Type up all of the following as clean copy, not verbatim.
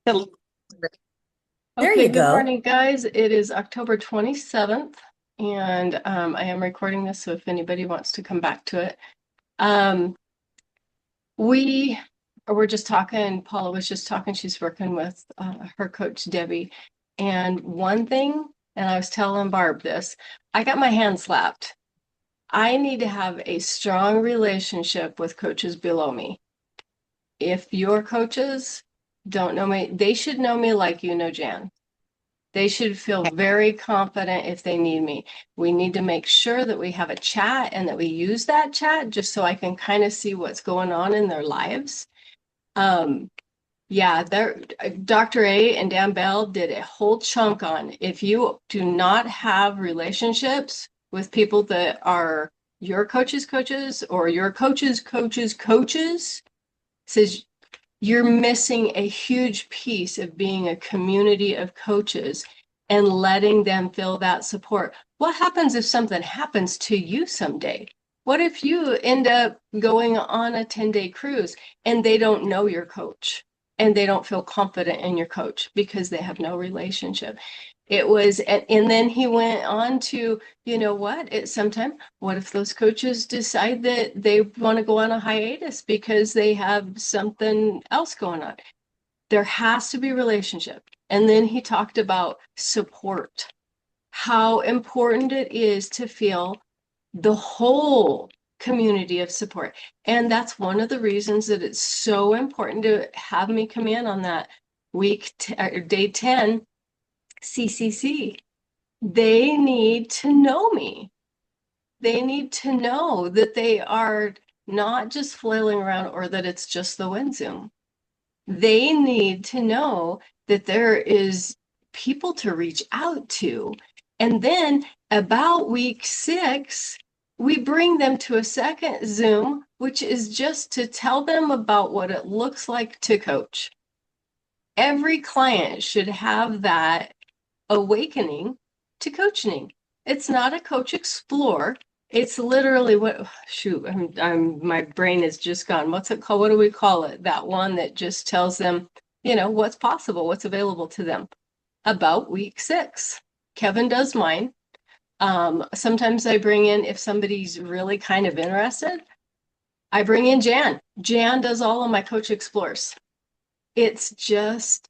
Hello. There Okay, you good go. morning, guys. It is October 27th, and I am recording this, so if anybody wants to come back to it. Um, we were just talking, Paula was just talking, she's working with her coach, Debbie. And one thing, and I was telling Barb this, I got my hand slapped. I need to have a strong relationship with coaches below me. If your coaches don't know me, they should know me like you know Jan. They should feel very confident if they need me. We need to make sure that we have a chat and that we use that chat just so I can kind of see what's going on in their lives. Um, yeah, Dr. A and Dan Bell did a whole chunk on if you do not have relationships with people that are your coaches or your coaches, says you're missing a huge piece of being a community of coaches and letting them feel that support. What happens if something happens to you someday? What if you end up going on a 10-day cruise and they don't know your coach and they don't feel confident in your coach because they have no relationship? It was, and then he went on to, you know what, what if those coaches decide that they want to go on a hiatus because they have something else going on? There has to be relationship. And then he talked about support, how important it is to feel the whole community of support. And that's one of the reasons that it's so important to have me come in on that or day 10 CCC. They need to know me. They need to know that they are not just flailing around or that it's just the wind zoom. They need to know that there is people to reach out to. And then about week 6, we bring them to a second Zoom, which is just to tell them about what it looks like to coach. Every client should have that awakening to coaching. It's not a coach explore. It's literally what, shoot, my brain is just gone. What's it called? What do we call it? That one that just tells them, what's possible, what's available to them. About week 6. Kevin does mine. Sometimes I bring in, if somebody's really kind of interested, I bring in Jan. Jan does all of my coach explores. It's just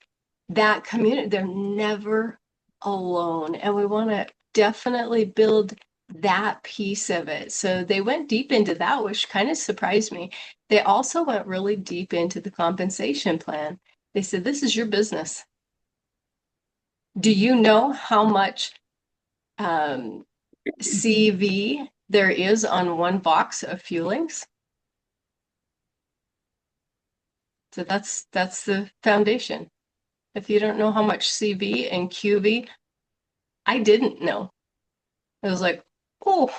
that community. They're never alone. And we want to definitely build that piece of it. So they went deep into that, which kind of surprised me. They also went really deep into the compensation plan. They said, this is your business. Do you know how much um, CV there is on one box of fuelings? So that's the foundation. If you don't know how much CV and QV, I didn't know. I was like, oh,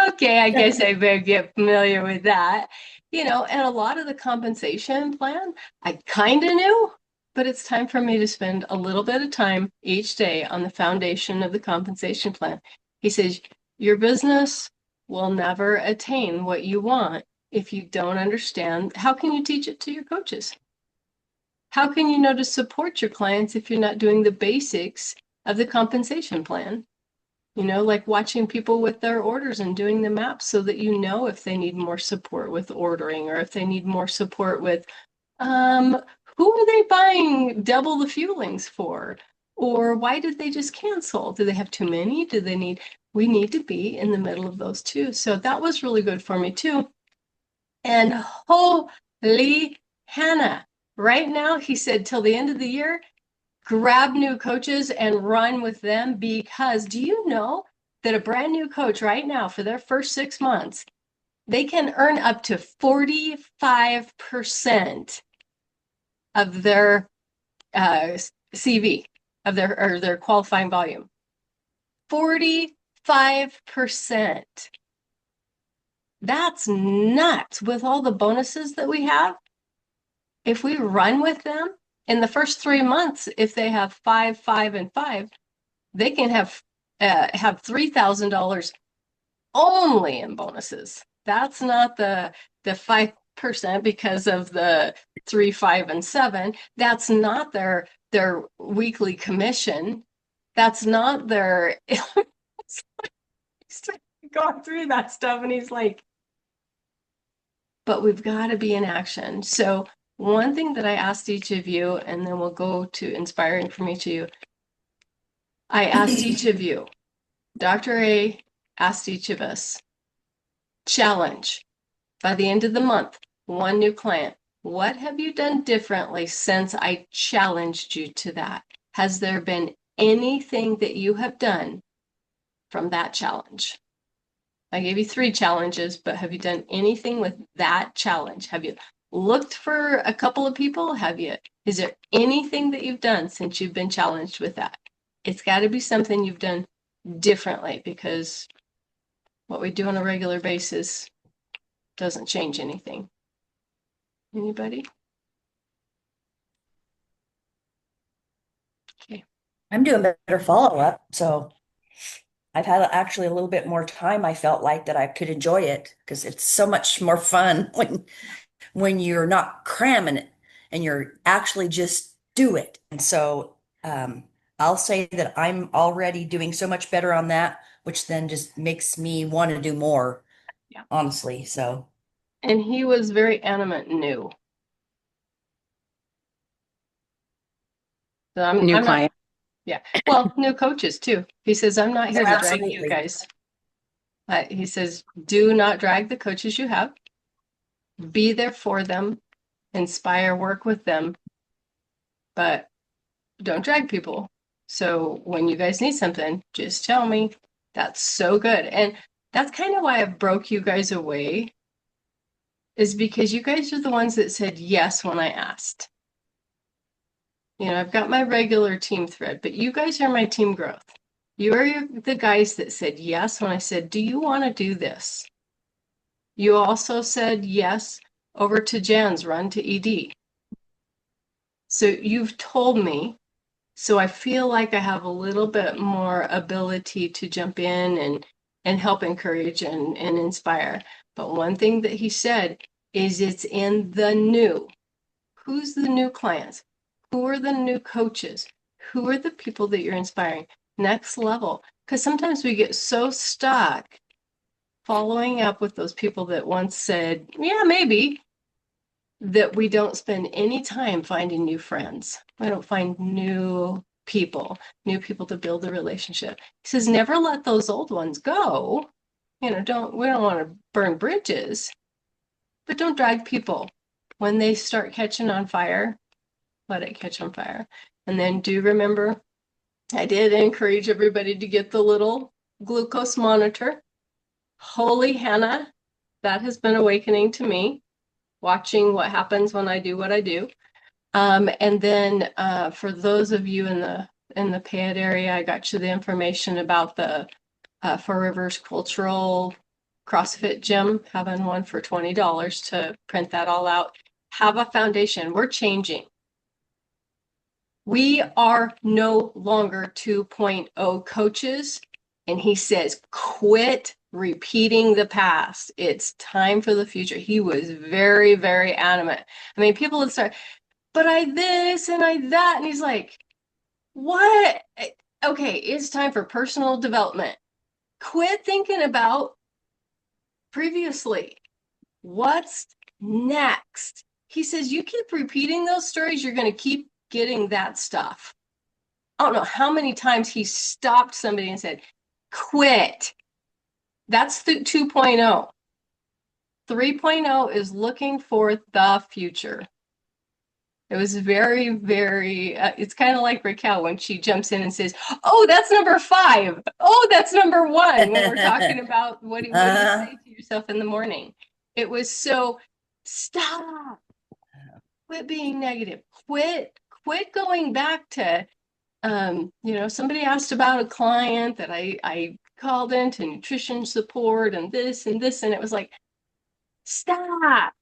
okay, I guess I better get familiar with that. And a lot of the compensation plan, I kind of knew, but it's time for me to spend a little bit of time each day on the foundation of the compensation plan. He says, your business will never attain what you want if you don't understand. How can you teach it to your coaches? How can you know to support your clients if you're not doing the basics of the compensation plan? Like watching people with their orders and doing the maps so that you know if they need more support with ordering or if they need more support with um who are they buying double the fuelings for? Or why did they just cancel? Do they have too many? We need to be in the middle of those two. So that was really good for me too. And holy Hannah, right now he said till the end of the year, grab new coaches and run with them, because do you know that a brand new coach right now for their first 6 months, they can earn up to 45% of their CV, of their qualifying volume. 45%. That's nuts with all the bonuses that we have. If we run with them in the first 3 months, if they have 5, 5, and 5, they can have $3,000 only in bonuses. That's not the five. because of the 3, 5, and 7. That's not their weekly commission. That's not their he's going through that stuff and he's like, but we've got to be in action. So one thing that I asked each of you, and then we'll go to inspiring from each of you. I asked each of you, Dr. A asked each of us, challenge by the end of the month, one new client. What have you done differently since I challenged you to that? Has there been anything that you have done from that challenge? I gave you 3 challenges, but have you done anything with that challenge? Have you looked for a couple of people? Is there anything that you've done since you've been challenged with that? It's got to be something you've done differently, because what we do on a regular basis doesn't change anything. Anybody? Okay. I'm doing better follow-up, so I've had actually a little bit more time. I felt like that I could enjoy it because it's so much more fun when you're not cramming it and you're actually just do it. And so I'll say that I'm already doing so much better on that, which then just makes me want to do more, Yeah. honestly. So And he was very animate and new. So I'm New not, client. yeah. Well, new coaches too. He says, I'm not here to drag you absolutely. guys. He says, do not drag the coaches you have. Be there for them, inspire, work with them, but don't drag people. So when you guys need something, just tell me. That's so good. And that's kind of why I broke you guys away, is because you guys are the ones that said yes when I asked. You know, I've got my regular team thread, but you guys are my team growth. You are the guys that said yes when I said, do you want to do this? You also said yes over to Jan's run to ED. So you've told me, so I feel like I have a little bit more ability to jump in and help encourage and inspire. But one thing that he said is it's in the new. Who's the new clients? Who are the new coaches? Who are the people that you're inspiring? Next level. Because sometimes we get so stuck following up with those people that once said, yeah, maybe, that we don't spend any time finding new friends. We don't find new people to build a relationship. He says, never let those old ones go. You know, we don't want to burn bridges, but don't drag people. When they start catching on fire, let it catch on fire. And then do remember, I did encourage everybody to get the little glucose monitor. Holy Hannah, that has been awakening to me, watching what happens when I do what I do. And then for those of you in the Payette area, I got you the information about the Four Rivers Cultural CrossFit Gym, having one for $20 to print that all out. Have a foundation. We're changing. We are no longer 2.0 coaches. And he says, quit repeating the past. It's time for the future. He was very, very adamant. I mean, people would start, but I this and I that. And he's like, what? Okay, it's time for personal development. Quit thinking about previously. What's next? He says, you keep repeating those stories, you're going to keep getting that stuff. I don't know how many times he stopped somebody and said, quit. That's the 2.0. 3.0 is looking for the future. It was very, very, it's kind of like Raquel when she jumps in and says, oh, that's number 5. Oh, that's number 1. When we're talking about what do you say to yourself in the morning? It was so, stop. Quit being negative. Quit going back to, you know, somebody asked about a client that I called into nutrition support and this, and it was like, stop.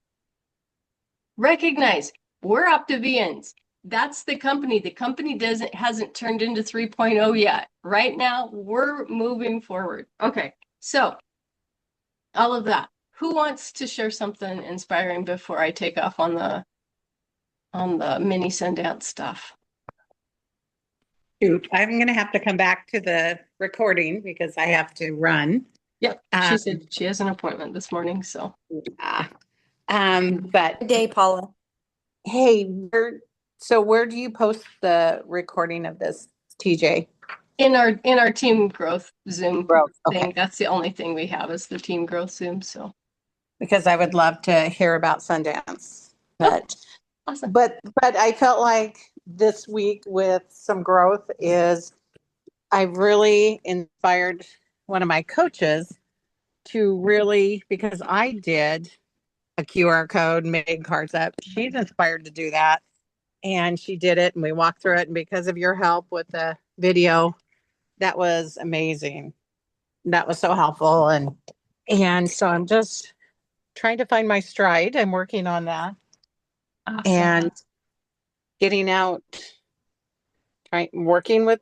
Recognize we're Optivians. That's the company. The company hasn't turned into 3.0 yet. Right now, we're moving forward. Okay, so all of that. who wants to share something inspiring before I take off on the mini Sundance stuff? Shoot, I'm going to have to come back to the recording because I have to run. Yep, she Um, said she has an appointment this morning, so. uh, but Good day, Paula. hey, where do you post the recording of this, TJ? In our team growth Zoom Growth. thing, Okay. that's the only thing we have is the team growth Zoom, so. Because I would love to hear about Sundance. Okay, But awesome. but I felt like this week with some growth is I really inspired one of my coaches to really, because I did a QR code, made cards up. She's inspired to do that. And she did it and we walked through it. And because of your help with the video, that was amazing. That was so helpful. And so I'm just trying to find my stride. I'm working on that Awesome. and getting out, working with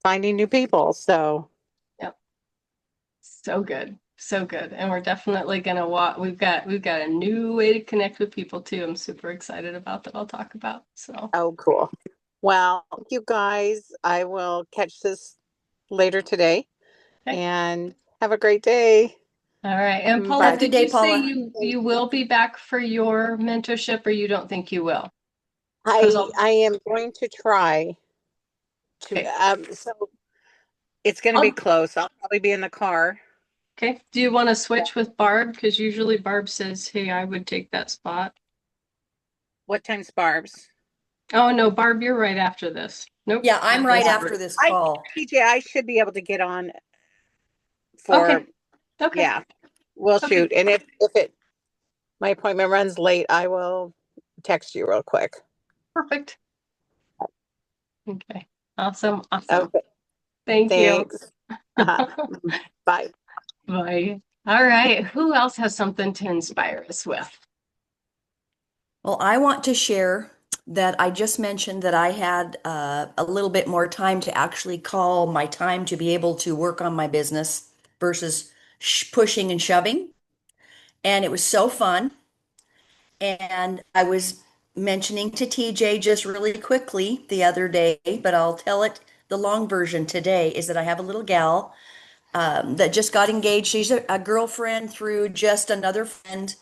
finding new people. So Yep. So good. So good. And we're definitely gonna walk. We've got a new way to connect with people too. I'm super excited about that I'll talk about. So oh, cool. Well, you guys, I will catch this later today okay. and have a great day. All right. And Bye. Paula, Have a good did day, you say Paula. you will be back for your mentorship or you don't think you will? Because I am going to try to okay. so it's going to be I'll, close. I'll probably be in the car. okay. Do you want to switch with Barb? Because usually Barb says, hey, I would take that spot. What time's Barb's? Oh no, Barb, you're right after this. Nope. Yeah, I'm That right doesn't after work. this I call. TJ, I should be able to get on Okay. for Okay. yeah. We'll Okay. shoot. And if it my appointment runs late, I will text you real quick. Perfect. Okay. Awesome. Awesome. Okay. Thank you. Thanks. Bye. Bye. All right. Who else has something to inspire us with? Well, I want to share that I just mentioned that I had a little bit more time to actually call my time to be able to work on my business versus pushing and shoving. And it was so fun. And I was mentioning to TJ just really quickly the other day, but I'll tell it the long version today is that I have a little gal that just got engaged. She's a girlfriend through just another friend.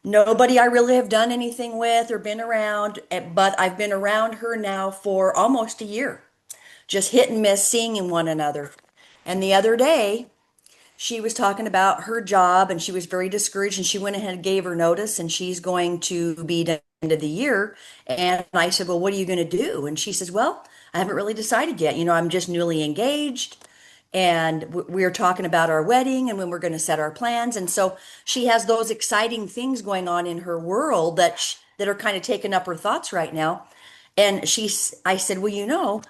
Nobody I really have done anything with or been around, but I've been around her now for almost a year, just hit and miss seeing one another. And the other day, she was talking about her job and she was very discouraged and she went ahead and gave her notice and she's going to be done at the end of the year. And I said, well, what are you going to do? And she says, well, I haven't really decided yet. I'm just newly engaged and we are talking about our wedding and when we're going to set our plans. And so she has those exciting things going on in her world that are kind of taking up her thoughts right now. And I said, well,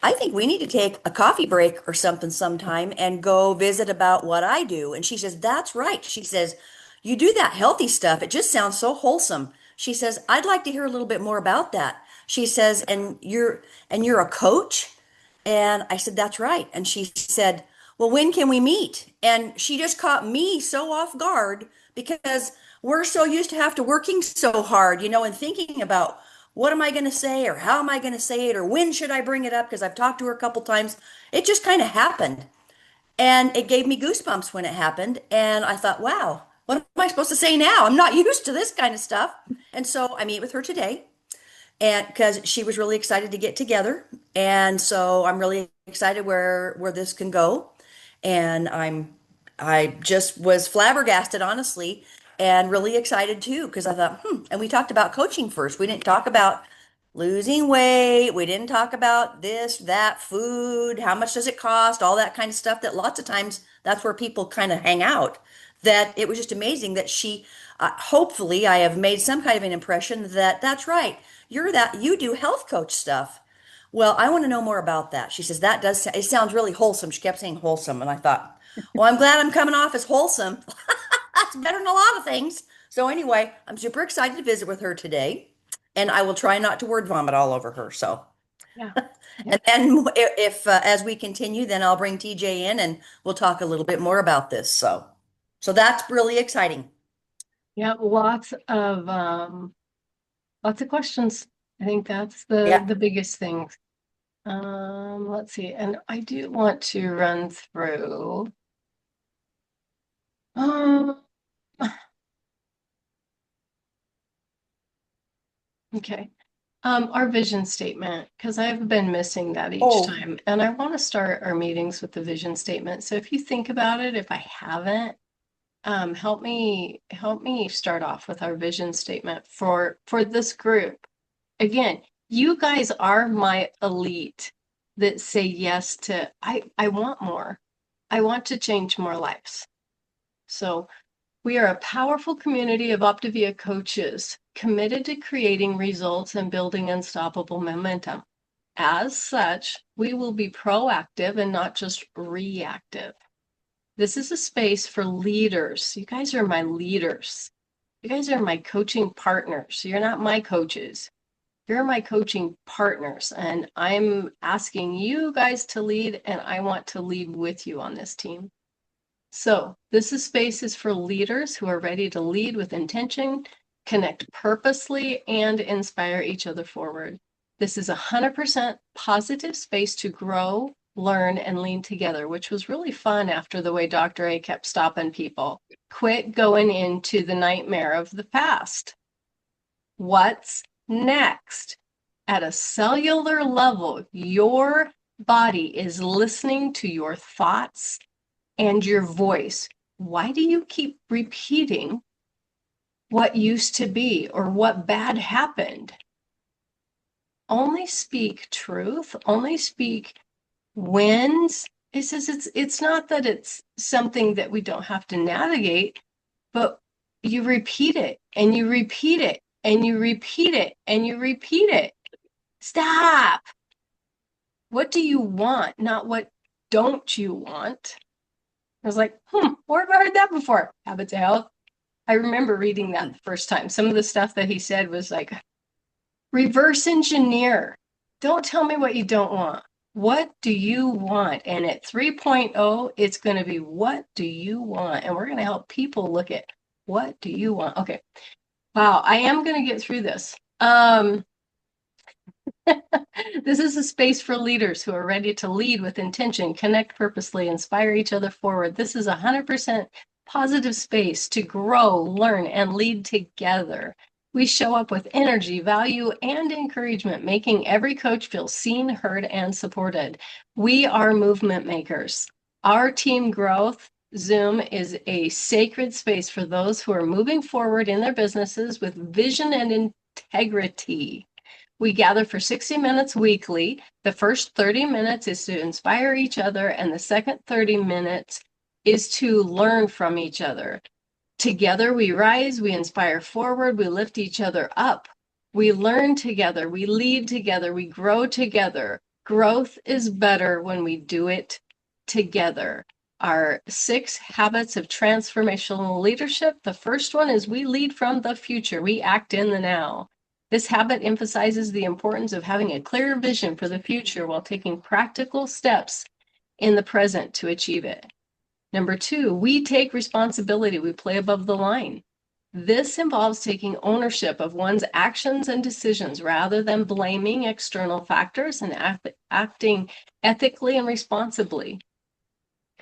I think we need to take a coffee break or something sometime and go visit about what I do. And she says, that's right. She says, you do that healthy stuff. It just sounds so wholesome. She says, I'd like to hear a little bit more about that. She says, and you're a coach? And I said, that's right. And she said, well, when can we meet? And she just caught me so off guard because we're so used to have to working so hard, and thinking about what am I going to say or how am I going to say it or when should I bring it up? Because I've talked to her a couple times. It just kind of happened. And it gave me goosebumps when it happened. And I thought, wow, what am I supposed to say now? I'm not used to this kind of stuff. And so I meet with her today and because she was really excited to get together, and so I'm really excited where this can go. And I just was flabbergasted, honestly, and really excited too because I thought and we talked about coaching first. We didn't talk about losing weight, we didn't talk about this, that, food, how much does it cost, all that kind of stuff that lots of times that's where people kind of hang out. That it was just amazing that she hopefully I have made some kind of an impression that that's right, you do health coach stuff. Well, I want to know more about that. She says that it sounds really wholesome. She kept saying wholesome, and I thought, well, I'm glad I'm coming off as wholesome. That's better than a lot of things. So anyway, I'm super excited to visit with her today, and I will try not to word vomit all over her. So, Yeah. and then if as we continue, then I'll bring TJ in and we'll talk a little bit more about this. So, So that's really exciting. Yeah, lots of questions. I think that's Yeah. the biggest thing. Let's see, and I do want to run through. Um, okay. Our vision statement, because I've been missing that each Oh, time, and I want to start our meetings with the vision statement. So if you think about it, if I haven't, help me start off with our vision statement for this group. Again, you guys are my elite that say yes to I want more. I want to change more lives. So we are a powerful community of Optavia coaches committed to creating results and building unstoppable momentum. As such, we will be proactive and not just reactive. This is a space for leaders. You guys are my leaders. You guys are my coaching partners. You're not my coaches. You're my coaching partners. And I'm asking you guys to lead, and I want to lead with you on this team. So this space is for leaders who are ready to lead with intention, connect purposely, and inspire each other forward. This is 100% positive space to grow, learn, and lean together, which was really fun after the way Dr. A kept stopping people. Quit going into the nightmare of the past. What's next? At a cellular level, your body is listening to your thoughts and your voice. Why do you keep repeating what used to be or what bad happened? Only speak truth, only speak wins. It says it's not that it's something that we don't have to navigate, but you repeat it and you repeat it and you repeat it and you repeat it. Stop. What do you want? Not what don't you want? I was like, where have I heard that before? Habits of health. I remember reading that the first time. Some of the stuff that he said was like, reverse engineer. Don't tell me what you don't want. What do you want? And at 3.0, it's going to be what do you want? And we're going to help people look at what do you want? Okay. Wow, I am going to get through this. This is a space for leaders who are ready to lead with intention, connect purposely, inspire each other forward. This is 100% positive space to grow, learn, and lead together. We show up with energy, value, and encouragement, making every coach feel seen, heard, and supported. We are movement makers. Our team growth Zoom is a sacred space for those who are moving forward in their businesses with vision and integrity. We gather for 60 minutes weekly. The first 30 minutes is to inspire each other, and the second 30 minutes is to learn from each other. Together we rise, we inspire forward, we lift each other up. We learn together, we lead together, we grow together. Growth is better when we do it together. Our 6 habits of transformational leadership. The first one is we lead from the future, we act in the now. This habit emphasizes the importance of having a clear vision for the future while taking practical steps in the present to achieve it. Number 2, we take responsibility. We play above the line. This involves taking ownership of one's actions and decisions rather than blaming external factors and acting ethically and responsibly.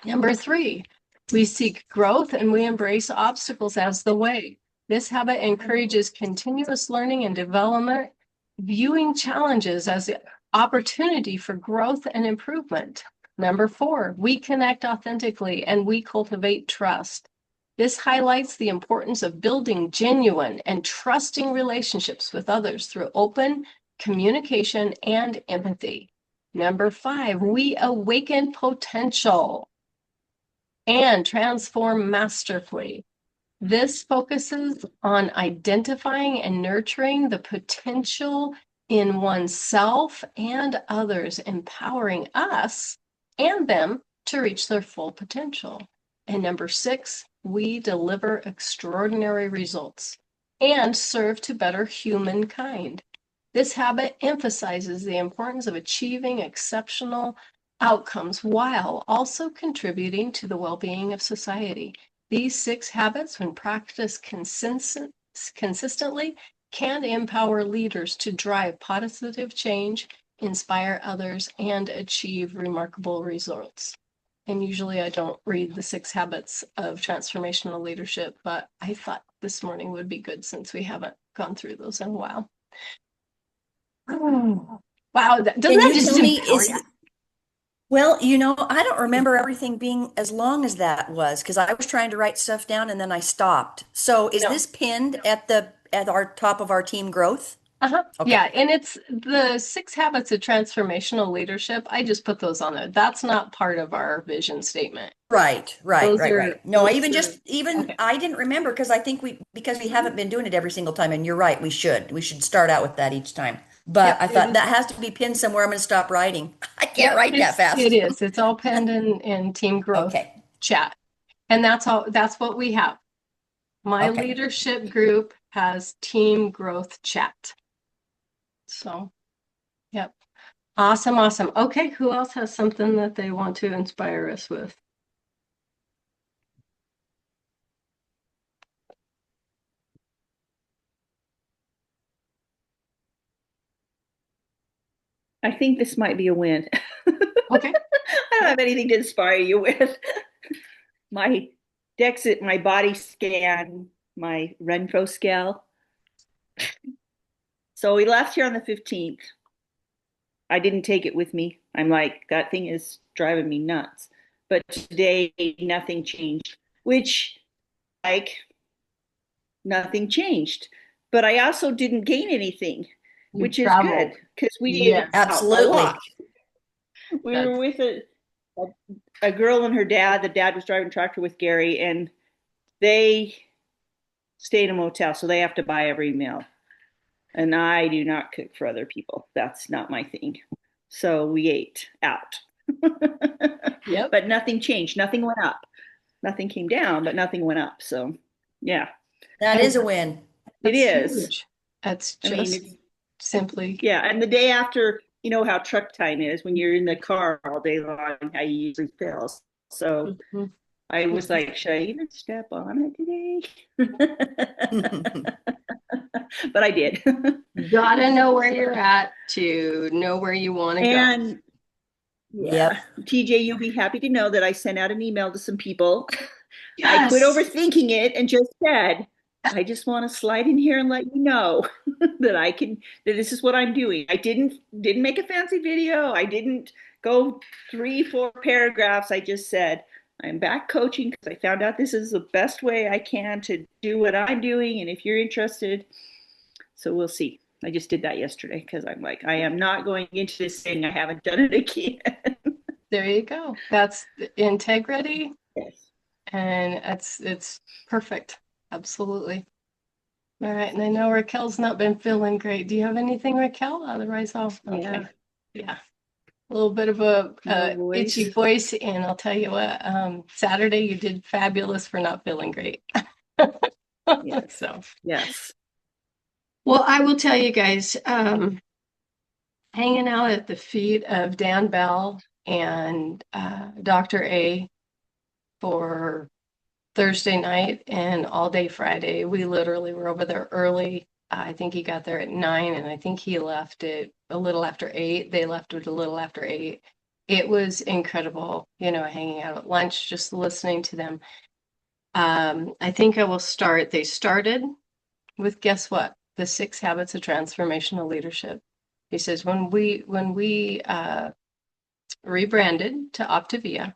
Number 3, we seek growth and we embrace obstacles as the way. This habit encourages continuous learning and development, viewing challenges as an opportunity for growth and improvement. Number 4, we connect authentically and we cultivate trust. This highlights the importance of building genuine and trusting relationships with others through open communication and empathy. Number 5, we awaken potential and transform masterfully. This focuses on identifying and nurturing the potential in oneself and others, empowering us and them to reach their full potential. And number 6, we deliver extraordinary results and serve to better humankind. This habit emphasizes the importance of achieving exceptional outcomes while also contributing to the well-being of society. These 6 habits, when practiced consistently, can empower leaders to drive positive change, inspire others, and achieve remarkable results. And usually I don't read the 6 habits of transformational leadership, but I thought this morning would be good since we haven't gone through those in a while. Oh, wow, doesn't Can that you just tell me, empower you? well, I don't remember everything being as long as that was because I was trying to write stuff down and then I stopped. So is No. this pinned at our top of our team growth? Uh-huh. Okay. Yeah, and it's the 6 habits of transformational leadership. I just put those on there. That's not part of our vision statement. Right. Those are- Right. No, those I even are- just even okay. I didn't remember because I think because we haven't been doing it every single time, and you're right, we should start out with that each time. But Yep, I it thought is. that has to be pinned somewhere. I'm going to stop writing. I can't Yep, write that it fast. is. It's all penned in team growth Okay. chat. And that's what we have. My Okay. leadership group has team growth chat. So, yep. Awesome. Okay, who else has something that they want to inspire us with? I think this might be a win. Okay. I don't have anything to inspire you with. My Dexit, my body scan, my Renpro scale. So we left here on the 15th. I didn't take it with me. I'm like, that thing is driving me nuts. But today, nothing changed, which, like, nothing changed. But I also didn't gain anything, You which is traveled. good because we Yes. ate out a Absolutely. lot. We were with a girl and her dad. The dad was driving tractor with Gary, and they stay in a motel, so they have to buy every meal. And I do not cook for other people. That's not my thing. So we ate out. Yep. But nothing changed. Nothing went up. Nothing came down, but nothing went up. So, yeah. That is a win. It That's is. huge. That's I mean, just simply. yeah. And the day after, you know how truck time is when you're in the car all day long, how you usually feel. So Mhm. I was like, should I even step on it today? But I did. Gotta know where you're at to know where you want to go. And yeah, TJ, you'll be happy to know that I sent out an email to some people. I quit Yes. overthinking it and just said, I just want to slide in here and let you know that this is what I'm doing. I didn't make a fancy video. I didn't go 3-4 paragraphs. I just said, I'm back coaching because I found out this is the best way I can to do what I'm doing. And if you're interested, so we'll see. I just did that yesterday because I'm like, I am not going into this saying I haven't done it again. There you go. That's integrity, Yes. and it's perfect. Absolutely. All right, and I know Raquel's not been feeling great. Do you have anything, Raquel? Otherwise, okay. Yeah. A little bit of a itchy voice, and I'll tell you what, Saturday you did fabulous for not feeling great. Yes. So, Yes. well, I will tell you guys, hanging out at the feet of Dan Bell and Dr. A for Thursday night and all day Friday. We literally were over there early. I think he got there at 9, and I think he left it a little after 8. They left it a little after 8. It was incredible, hanging out at lunch, just listening to them. I think I will start. They started with, guess what? The 6 habits of transformational leadership. He says when we rebranded to Optavia,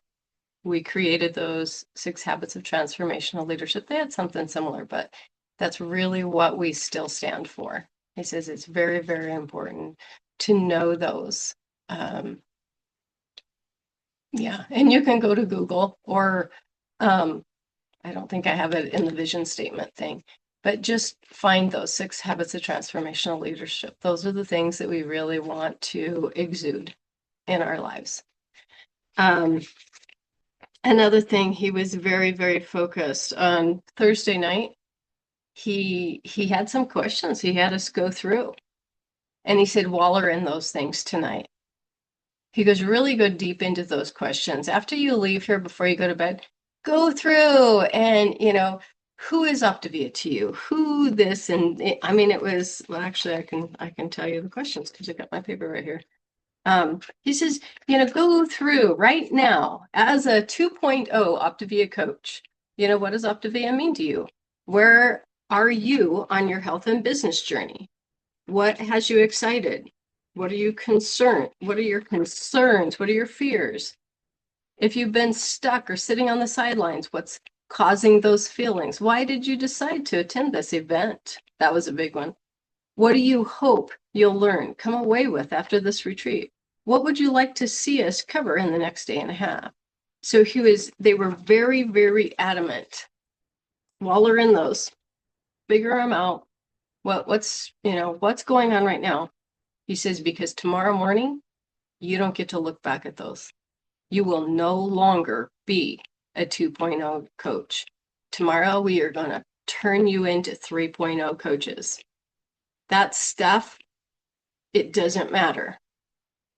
we created those 6 habits of transformational leadership. They had something similar, but that's really what we still stand for. He says it's very, very important to know those. Yeah, and you can go to Google or I don't think I have it in the vision statement thing, but just find those 6 habits of transformational leadership. Those are the things that we really want to exude in our lives. Another thing, he was very, very focused on Thursday night. He had some questions he had us go through, and he said, waller in those things tonight. He goes, really go deep into those questions. After you leave here, before you go to bed, go through and, who is Optavia to you? Who this? And I mean, it was, well, actually, I can tell you the questions because I got my paper right here. He says, go through right now as a 2.0 Optavia coach. What does Optavia mean to you? Where are you on your health and business journey? What has you excited? What are you concerned? What are your concerns? What are your fears? If you've been stuck or sitting on the sidelines, what's causing those feelings? Why did you decide to attend this event? That was a big one. What do you hope you'll learn, come away with after this retreat? What would you like to see us cover in the next day and a half? So they were very, very adamant. While we're in those, figure them out. What's going on right now? He says, because tomorrow morning, you don't get to look back at those. You will no longer be a 2.0 coach. Tomorrow, we are going to turn you into 3.0 coaches. That stuff, it doesn't matter.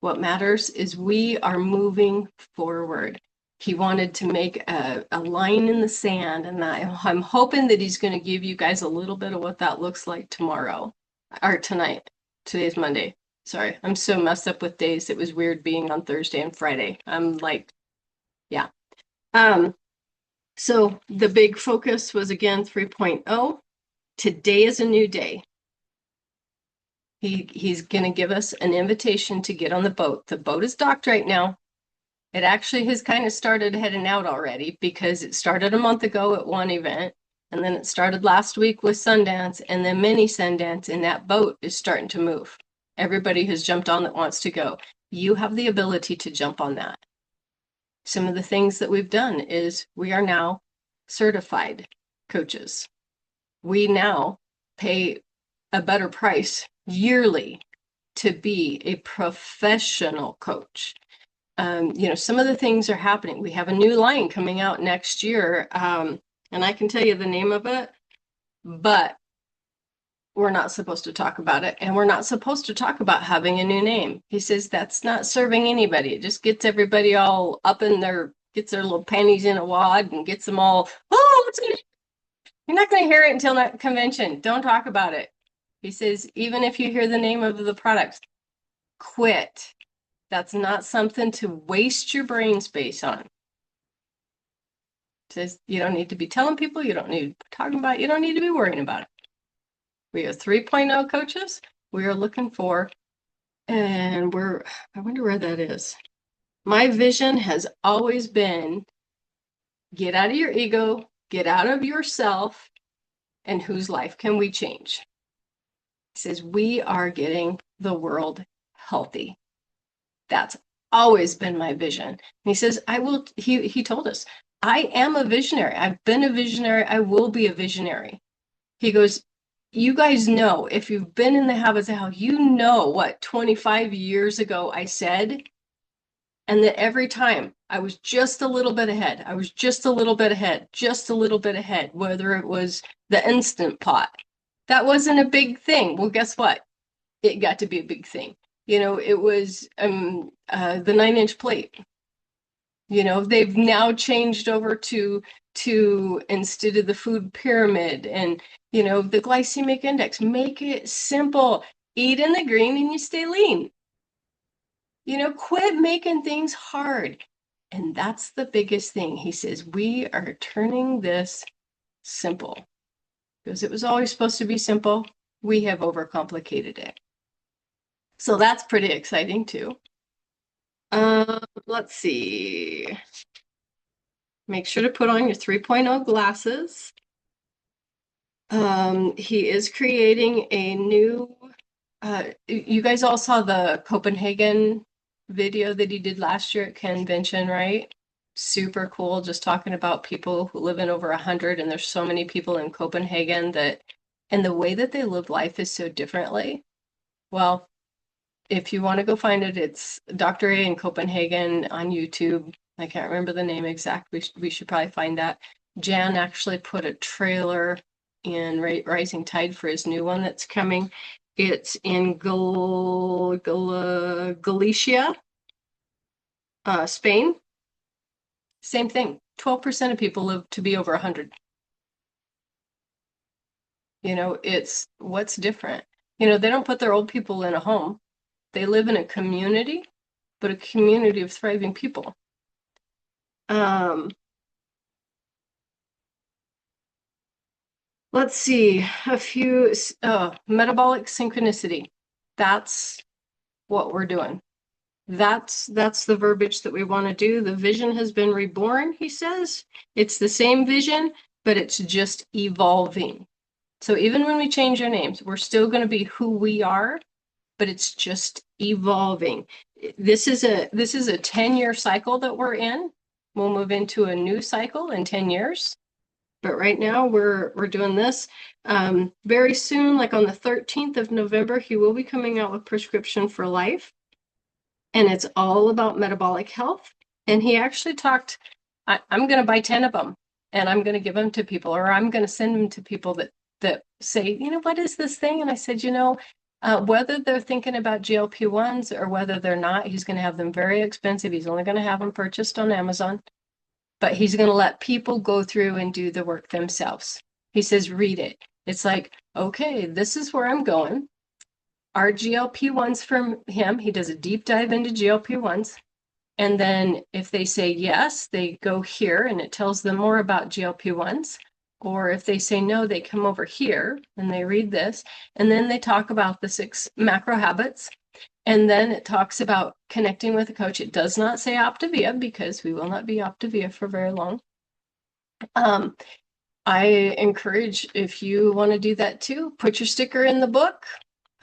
What matters is we are moving forward. He wanted to make a line in the sand, and I'm hoping that he's going to give you guys a little bit of what that looks like tomorrow or tonight. Today's Monday. Sorry, I'm so messed up with days. It was weird being on Thursday and Friday. I'm like, yeah. So the big focus was again 3.0. Today is a new day. He's going to give us an invitation to get on the boat. The boat is docked right now. It actually has kind of started heading out already because it started a month ago at one event, and then it started last week with Sundance, and then mini Sundance, and that boat is starting to move. Everybody has jumped on that wants to go. You have the ability to jump on that. Some of the things that we've done is we are now certified coaches. We now pay a better price yearly to be a professional coach. Some of the things are happening. We have a new line coming out next year, and I can tell you the name of it, but we're not supposed to talk about it, and we're not supposed to talk about having a new name. He says that's not serving anybody. It just gets everybody all up in gets their little panties in a wad and gets them all, you're not going to hear it until that convention. Don't talk about it. He says, even if you hear the name of the products, quit. That's not something to waste your brain space on. He says, you don't need to be telling people, you don't need to be talking about it, you don't need to be worrying about it. We are 3.0 coaches. We are looking for, and I wonder where that is. My vision has always been get out of your ego, get out of yourself, and whose life can we change? He says, we are getting the world healthy. That's always been my vision. And he says, he told us, I am a visionary. I've been a visionary. I will be a visionary. He goes, you guys know, if you've been in the habits of health, you know what 25 years ago I said, and that every time I was just a little bit ahead. I was just a little bit ahead, just a little bit ahead, whether it was the Instant Pot. That wasn't a big thing. Well, guess what? It got to be a big thing. It was the 9-inch plate. They've now changed over to instead of the food pyramid and, the glycemic index. Make it simple. Eat in the green and you stay lean. Quit making things hard. And that's the biggest thing. He says, we are turning this simple. Because it was always supposed to be simple. We have overcomplicated it. So that's pretty exciting too. Let's see. Make sure to put on your 3.0 glasses. He is creating a new, you guys all saw the Copenhagen video that he did last year at convention, right? Super cool, just talking about people who live in over 100, and there's so many people in Copenhagen and the way that they live life is so differently. Well, if you want to go find it, it's Dr. A in Copenhagen on YouTube. I can't remember the name exactly. We should probably find that. Jan actually put a trailer in Rising Tide for his new one that's coming. It's in Galicia, Spain. Same thing, 12% of people live to be over 100. You know, it's what's different. You know, they don't put their old people in a home. They live in a community, but a community of thriving people. Let's see, a few, metabolic synchronicity. That's what we're doing. That's the verbiage that we want to do. The vision has been reborn, he says. It's the same vision, but it's just evolving. So even when we change our names, we're still going to be who we are, but it's just evolving. This is a 10-year cycle that we're in. We'll move into a new cycle in 10 years. But right now we're doing this. Very soon, like on the 13th of November, he will be coming out with Prescription for Life. And it's all about metabolic health. And he actually talked, I'm going to buy 10 of them and I'm going to give them to people, or I'm going to send them to people that say, you know, what is this thing? And I said, you know, whether they're thinking about GLP-1s or whether they're not, he's going to have them very expensive. He's only going to have them purchased on Amazon, but he's going to let people go through and do the work themselves. He says, read it. It's like, okay, this is where I'm going. Our GLP-1s from him, he does a deep dive into GLP-1s. And then if they say yes, they go here and it tells them more about GLP-1s. Or if they say no, they come over here and they read this. And then they talk about the 6 macro habits. And then it talks about connecting with a coach. It does not say Optavia because we will not be Optavia for very long. I encourage, if you want to do that too, put your sticker in the book.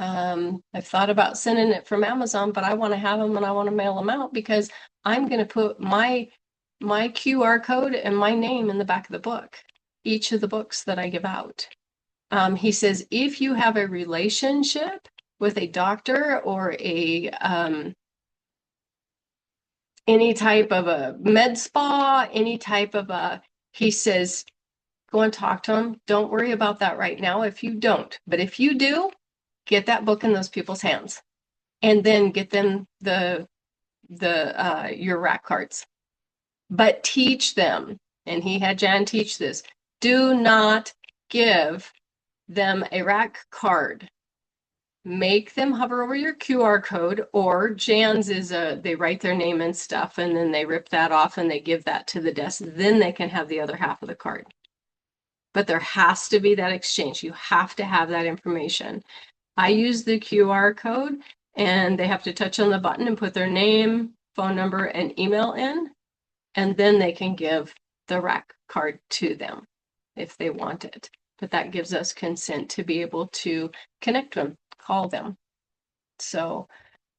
I've thought about sending it from Amazon, but I want to have them and I want to mail them out because I'm going to put my QR code and my name in the back of the book, each of the books that I give out. He says, if you have a relationship with a doctor or a any type of a med spa, any type of a, he says, go and talk to them. Don't worry about that right now if you don't. But if you do, get that book in those people's hands and then get them your rack cards. But teach them, and he had Jan teach this, do not give them a rack card. Make them hover over your QR code, or Jan's is they write their name and stuff and then they rip that off and they give that to the desk. Then they can have the other half of the card. But there has to be that exchange. You have to have that information. I use the QR code and they have to touch on the button and put their name, phone number, and email in. And then they can give the rack card to them if they want it. But that gives us consent to be able to connect them, call them. So,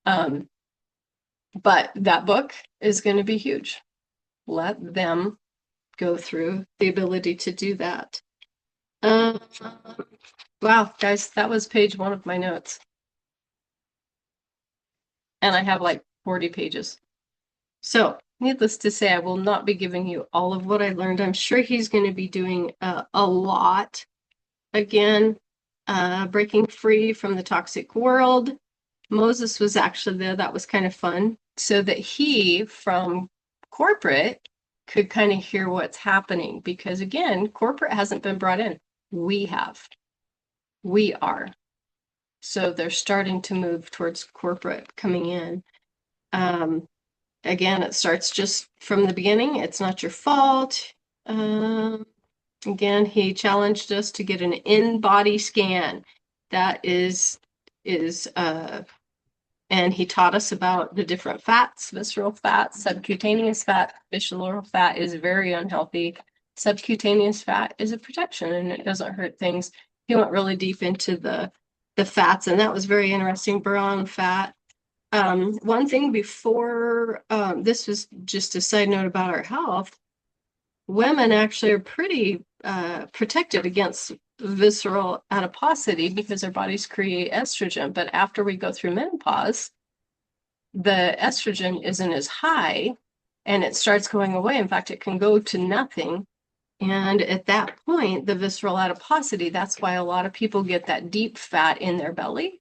but that book is going to be huge. Let them go through the ability to do that. Wow, guys, that was page 1 of my notes. And I have like 40 pages. So, needless to say, I will not be giving you all of what I learned. I'm sure he's going to be doing a lot. Again, breaking free from the toxic world. Moses was actually there. That was kind of fun. So that he, from corporate, could kind of hear what's happening. Because again, corporate hasn't been brought in. We have. We are. So they're starting to move towards corporate coming in. Again, it starts just from the beginning. It's not your fault. Again, he challenged us to get an in-body scan. That and he taught us about the different fats, visceral fat, subcutaneous fat. Visceral fat is very unhealthy. Subcutaneous fat is a protection and it doesn't hurt things. He went really deep into the fats, and that was very interesting. Brown fat. One thing before, this was just a side note about our health. Women actually are pretty protected against visceral adiposity because our bodies create estrogen. But after we go through menopause, the estrogen isn't as high and it starts going away. In fact, it can go to nothing. And at that point, the visceral adiposity, that's why a lot of people get that deep fat in their belly,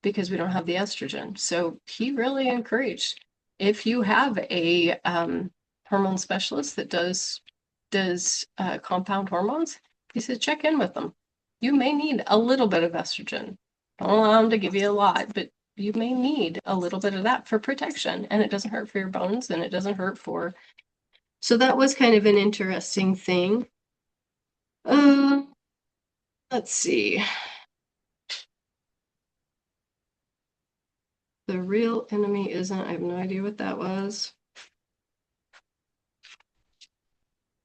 because we don't have the estrogen. So he really encouraged, if you have a hormone specialist that does compound hormones. He said, check in with them. You may need a little bit of estrogen. Don't allow them to give you a lot, but you may need a little bit of that for protection, and it doesn't hurt for your bones, and it doesn't hurt for. So that was kind of an interesting thing. Let's see. The real enemy isn't, I have no idea what that was.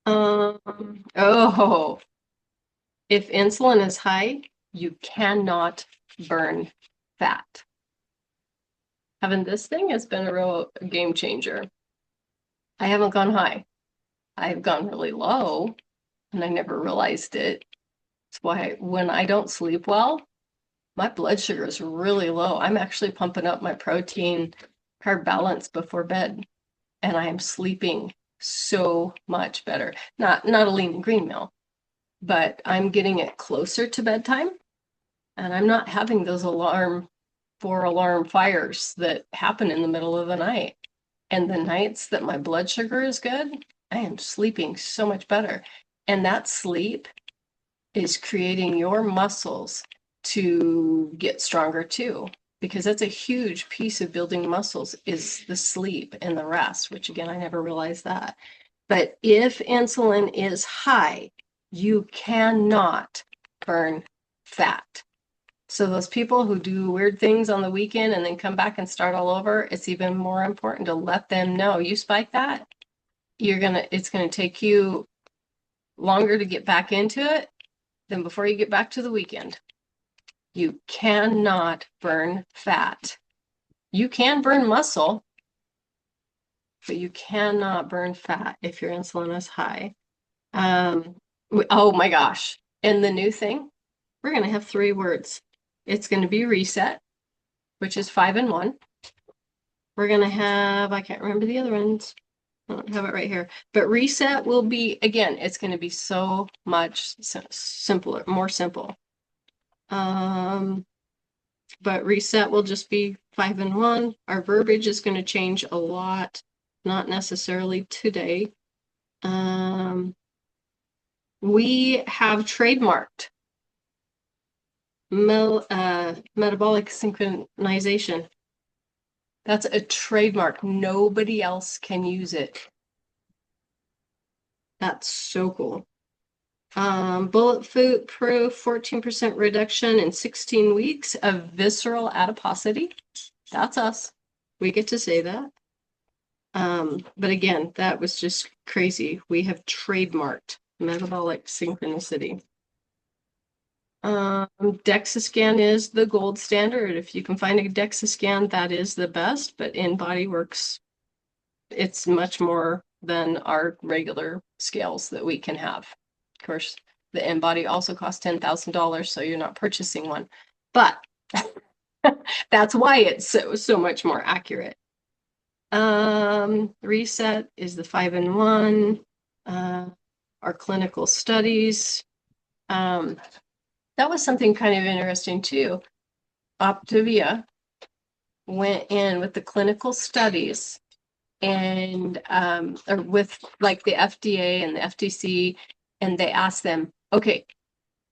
Oh, if insulin is high, you cannot burn fat. Having this thing has been a real game changer. I haven't gone high. I've gone really low, and I never realized it. That's why when I don't sleep well, my blood sugar is really low. I'm actually pumping up my protein carb balance before bed, and I am sleeping so much better. Not a lean and green meal, but I'm getting it closer to bedtime, and I'm not having those 4 alarm fires that happen in the middle of the night. And the nights that my blood sugar is good, I am sleeping so much better. And that sleep is creating your muscles to get stronger too, because that's a huge piece of building muscles is the sleep and the rest, which again, I never realized that. But if insulin is high, you cannot burn fat. So those people who do weird things on the weekend and then come back and start all over, it's even more important to let them know you spike that, it's gonna take you longer to get back into it than before you get back to the weekend. You cannot burn fat. You can burn muscle, but you cannot burn fat if your insulin is high. Oh my gosh. And the new thing, we're going to have 3 words. It's going to be reset, which is 5 in 1. We're going to have, I can't remember the other ones. I don't have it right here. But reset will be, again, it's going to be so much simpler, more simple. But reset will just be 5 in 1. Our verbiage is going to change a lot, not necessarily today. We have trademarked metabolic synchronization. That's a trademark. Nobody else can use it. That's so cool. Bulletproof 14% reduction in 16 weeks of visceral adiposity. That's us. We get to say that. But again, that was just crazy. We have trademarked metabolic synchronicity. DEXA scan is the gold standard. If you can find a DEXA scan, that is the best, but InBody works. It's much more than our regular scales that we can have. Of course, the InBody also costs $10,000, so you're not purchasing one. But that's why it's so much more accurate. Reset is the 5 in 1. Our clinical studies. That was something kind of interesting too. Optavia went in with the clinical studies and or with like the FDA and the FTC, and they asked them, okay,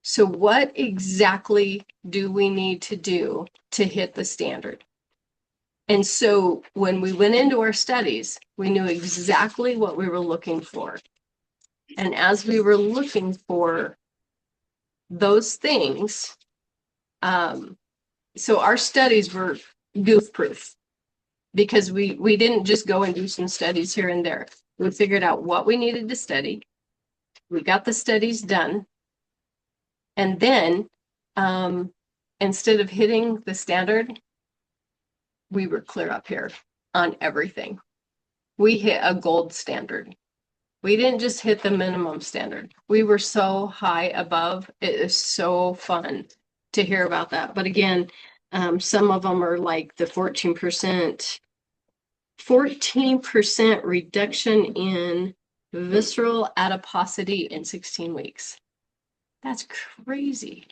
so what exactly do we need to do to hit the standard? And so when we went into our studies, we knew exactly what we were looking for. And as we were looking for those things, so our studies were goof proof because we didn't just go and do some studies here and there. We figured out what we needed to study. We got the studies done. And then instead of hitting the standard, we were clear up here on everything. We hit a gold standard. We didn't just hit the minimum standard. We were so high above. It is so fun to hear about that. But again, some of them are like the 14% reduction in visceral adiposity in 16 weeks. That's crazy.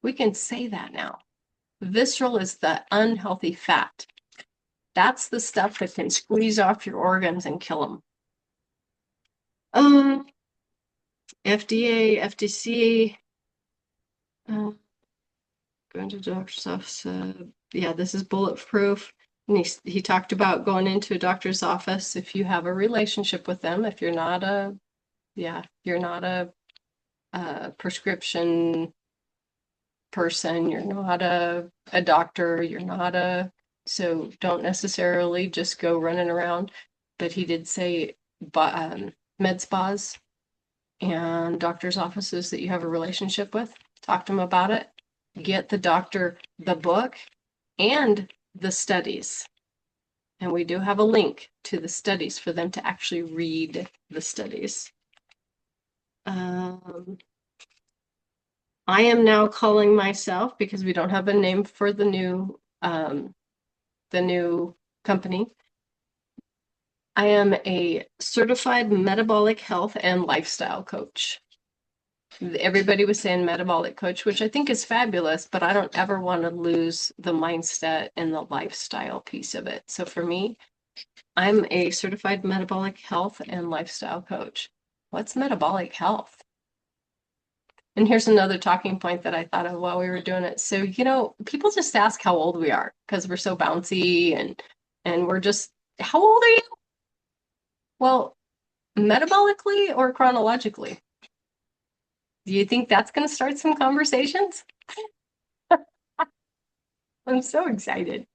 We can say that now. Visceral is the unhealthy fat. That's the stuff that can squeeze off your organs and kill them. FDA, FTC, going to doctor's office. Yeah, this is bulletproof. And he talked about going into a doctor's office if you have a relationship with them. If you're not a, yeah, you're not a prescription person, you're not a doctor, you're not a, so don't necessarily just go running around. But he did say, med spas and doctor's offices that you have a relationship with, talk to them about it. Get the doctor the book and the studies. And we do have a link to the studies for them to actually read the studies. I am now calling myself, because we don't have a name for the new company. I am a certified metabolic health and lifestyle coach. Everybody was saying metabolic coach, which I think is fabulous, but I don't ever want to lose the mindset and the lifestyle piece of it. So for me, I'm a certified metabolic health and lifestyle coach. What's metabolic health? And here's another talking point that I thought of while we were doing it. So, people just ask how old we are because we're so bouncy and we're just, how old are you? Well, metabolically or chronologically? Do you think that's going to start some conversations? I'm so excited.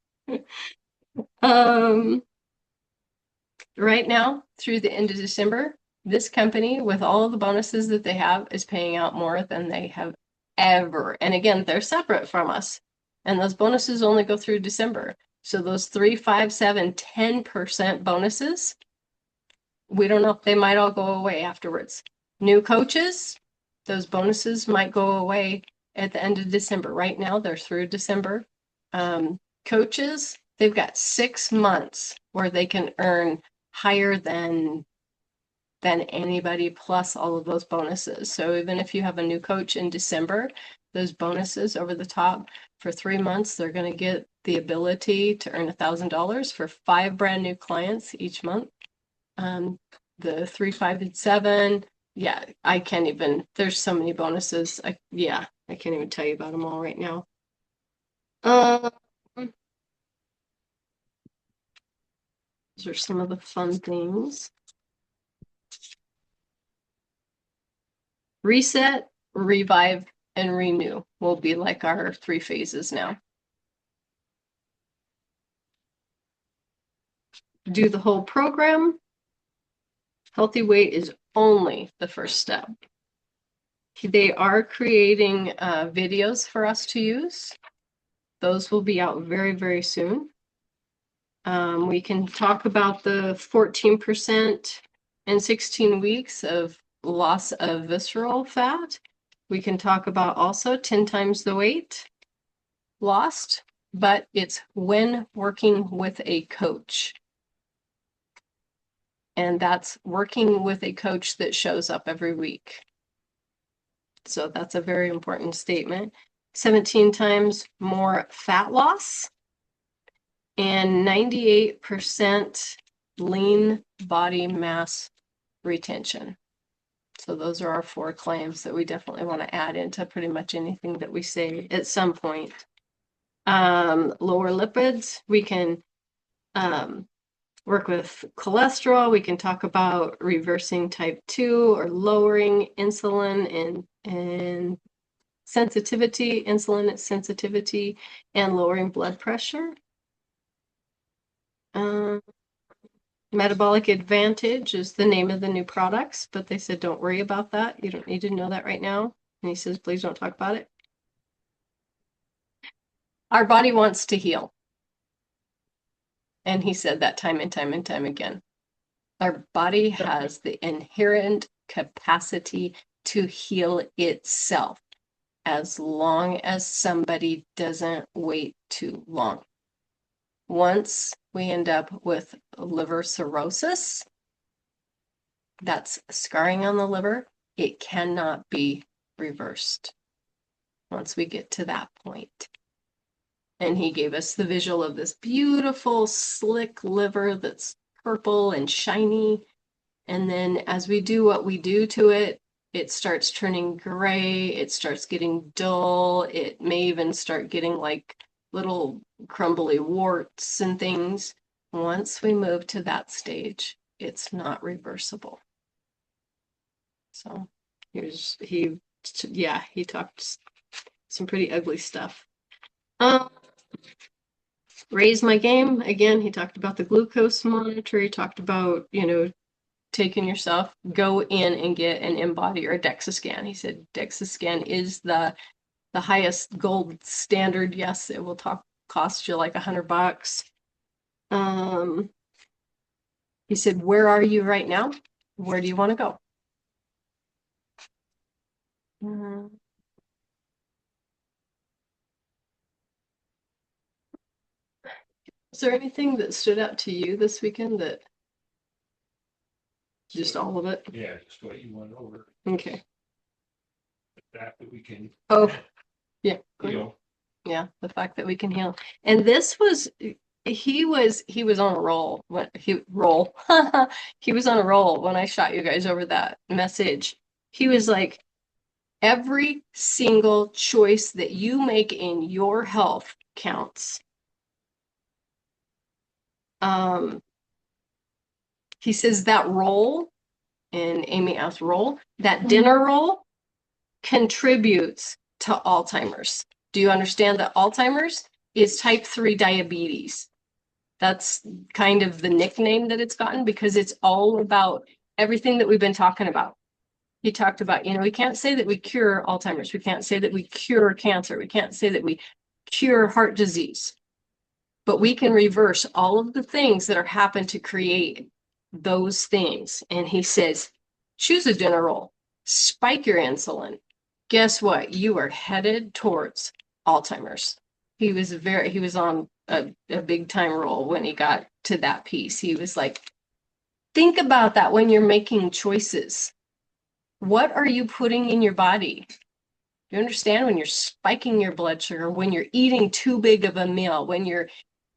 Right now, through the end of December, this company, with all of the bonuses that they have, is paying out more than they have ever. And again, they're separate from us. And those bonuses only go through December. So those 3, 5, 7, 10% bonuses, we don't know if they might all go away afterwards. New coaches, those bonuses might go away at the end of December. Right now, they're through December. Coaches, they've got 6 months where they can earn higher than anybody, plus all of those bonuses. So even if you have a new coach in December, those bonuses over the top for 3 months, they're going to get the ability to earn $1,000 for 5 brand new clients each month. The 3, 5, and 7, yeah, I can't even, there's so many bonuses. I can't even tell you about them all right now. Those are some of the fun things. Reset, revive, and renew will be like our 3 phases now. Do the whole program. Healthy weight is only the first step. They are creating videos for us to use. Those will be out very, very soon. We can talk about the 14% in 16 weeks of loss of visceral fat. We can talk about also 10 times the weight lost, but it's when working with a coach. And that's working with a coach that shows up every week. So that's a very important statement. 17 times more fat loss and 98% lean body mass retention. So those are our 4 claims that we definitely want to add into pretty much anything that we say at some point. Lower lipids, we can work with cholesterol. We can talk about reversing type 2 or lowering insulin and sensitivity, insulin sensitivity, and lowering blood pressure. Metabolic Advantage is the name of the new products, but they said don't worry about that. You don't need to know that right now. And he says, please don't talk about it. Our body wants to heal. And he said that time and time and time again. Our body has the inherent capacity to heal itself as long as somebody doesn't wait too long. Once we end up with liver cirrhosis, that's scarring on the liver, it cannot be reversed once we get to that point. And he gave us the visual of this beautiful, slick liver that's purple and shiny. And then as we do what we do to it, it starts turning gray, it starts getting dull, it may even start getting like little crumbly warts and things. Once we move to that stage, it's not reversible. So he talked some pretty ugly stuff. Raise my game. Again, he talked about the glucose monitor. He talked about, taking yourself, go in and get an InBody or a DEXA scan. He said DEXA scan is the highest gold standard. Yes, it will cost you like $100. He said, where are you right now? Where do you want to go? Is there anything that stood out to you this weekend that just all of it? Yeah, just what you went over. Okay. The fact that we can. Oh, yeah. Heal. Yeah, the fact that we can heal. And this was he was on a roll. He was on a roll when I shot you guys over that message. He was like, every single choice that you make in your health counts. He says that roll, and Amy asked roll, that dinner roll contributes to Alzheimer's. Do you understand that Alzheimer's is type 3 diabetes? That's kind of the nickname that it's gotten because it's all about everything that we've been talking about. He talked about, we can't say that we cure Alzheimer's. We can't say that we cure cancer. We can't say that we cure heart disease. But we can reverse all of the things that are happen to create those things. And he says, choose a dinner roll, spike your insulin. Guess what? You are headed towards Alzheimer's. He was on a big time roll when he got to that piece. He was like, think about that when you're making choices. What are you putting in your body? You understand when you're spiking your blood sugar, when you're eating too big of a meal, when you're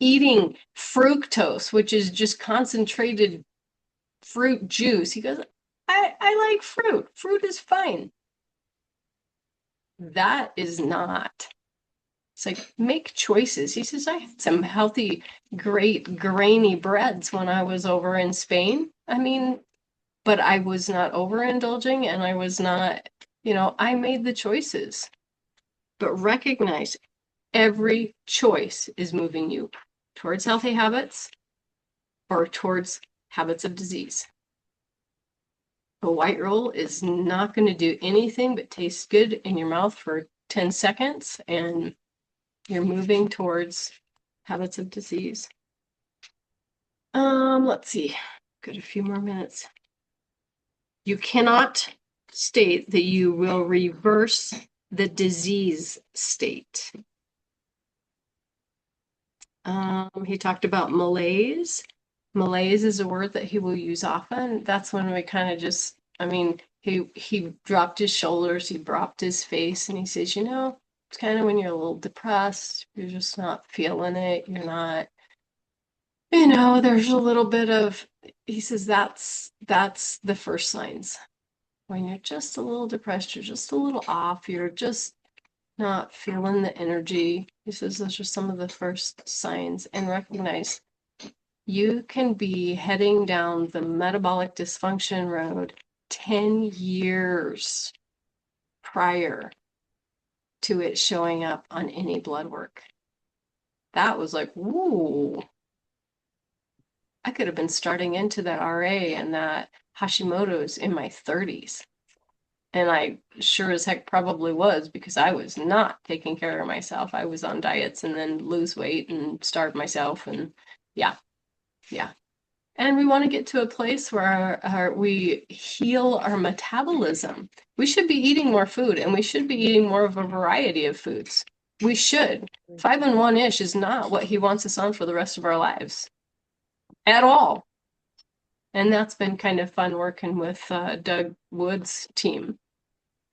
eating fructose, which is just concentrated fruit juice. He goes, I like fruit. Fruit is fine. That is not. It's like, make choices. He says, I had some healthy, great grainy breads when I was over in Spain. I mean, but I was not overindulging and I was not, I made the choices. But recognize every choice is moving you towards healthy habits or towards habits of disease. A white roll is not going to do anything but taste good in your mouth for 10 seconds and you're moving towards habits of disease. Let's see. Got a few more minutes. You cannot state that you will reverse the disease state. He talked about malaise. Malaise is a word that he will use often. That's when we kind of just, he dropped his shoulders, he dropped his face, and he says, it's kind of when you're a little depressed, you're just not feeling it, you're not, there's a little bit of, he says that's the first signs. When you're just a little depressed, you're just a little off, you're just not feeling the energy. He says those are some of the first signs. And recognize you can be heading down the metabolic dysfunction road 10 years prior to it showing up on any blood work. That was like, ooh, I could have been starting into that RA and that Hashimoto's in my 30s. And I sure as heck probably was because I was not taking care of myself. I was on diets and then lose weight and starve myself. And yeah. And we want to get to a place where we heal our metabolism. We should be eating more food and we should be eating more of a variety of foods. We should. 5-in-1-ish is not what he wants us on for the rest of our lives at all. And that's been kind of fun working with Doug Wood's team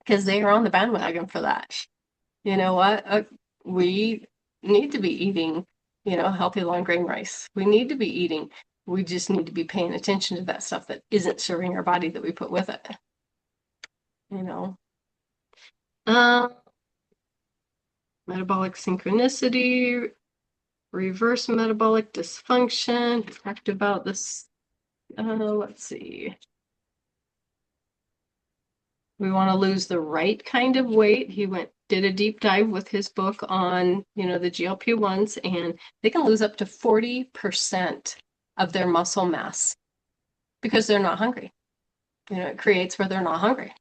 because they are on the bandwagon for that. You know what? We need to be eating, healthy long grain rice. We need to be eating We just need to be paying attention to that stuff that isn't serving our body that we put with it. You know, metabolic synchronicity, reverse metabolic dysfunction. We talked about this. Let's see. We want to lose the right kind of weight. He did a deep dive with his book on, the GLP-1s, and they can lose up to 40% of their muscle mass because they're not hungry. It creates where they're not hungry.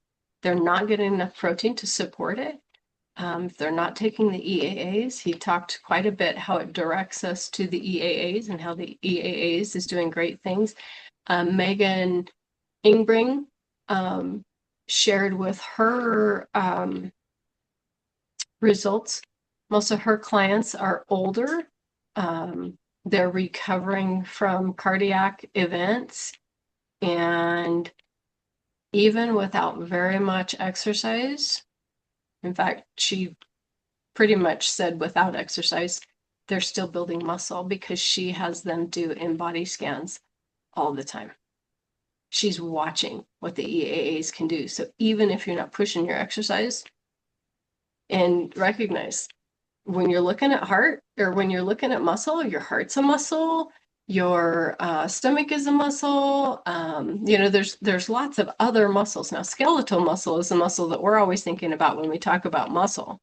They're not getting enough protein to support it. They're not taking the EAAs. He talked quite a bit how it directs us to the EAAs and how the EAAs is doing great things. Megan Ingbring shared with her results. Most of her clients are older. They're recovering from cardiac events, and even without very much exercise, in fact, she pretty much said without exercise, they're still building muscle because she has them do in-body scans all the time. She's watching what the EAAs can do. So even if you're not pushing your exercise, and recognize when you're looking at heart or when you're looking at muscle, your heart's a muscle, your stomach is a muscle. There's lots of other muscles. Now, skeletal muscle is the muscle that we're always thinking about when we talk about muscle.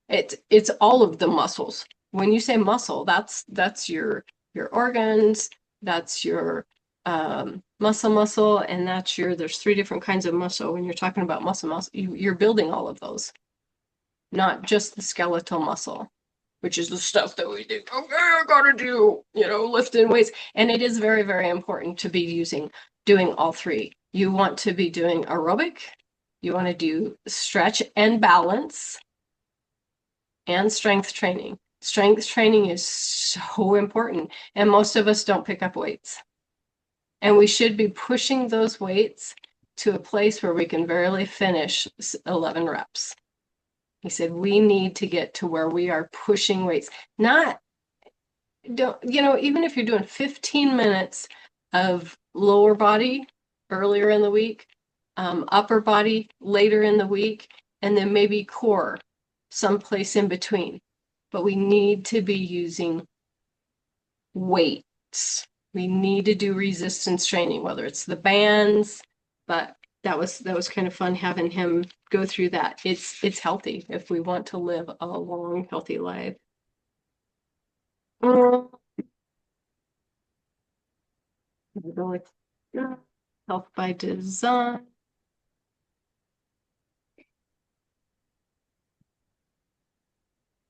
It's all of the muscles. When you say muscle, that's your organs, that's your muscle, and there's 3 different kinds of muscle. When you're talking about muscle, you're building all of those, not just the skeletal muscle, which is the stuff that we do. Okay, I gotta do, lifting weights. And it is very, very important to be doing all 3. You want to be doing aerobic, you want to do stretch and balance, and strength training. Strength training is so important, and most of us don't pick up weights. And we should be pushing those weights to a place where we can barely finish 11 reps. He said, we need to get to where we are pushing weights. Even if you're doing 15 minutes of lower body earlier in the week, upper body later in the week, and then maybe core someplace in between. But we need to be using weights. We need to do resistance training, whether it's the bands, but that was kind of fun having him go through that. It's healthy if we want to live a long, healthy life. Health by design.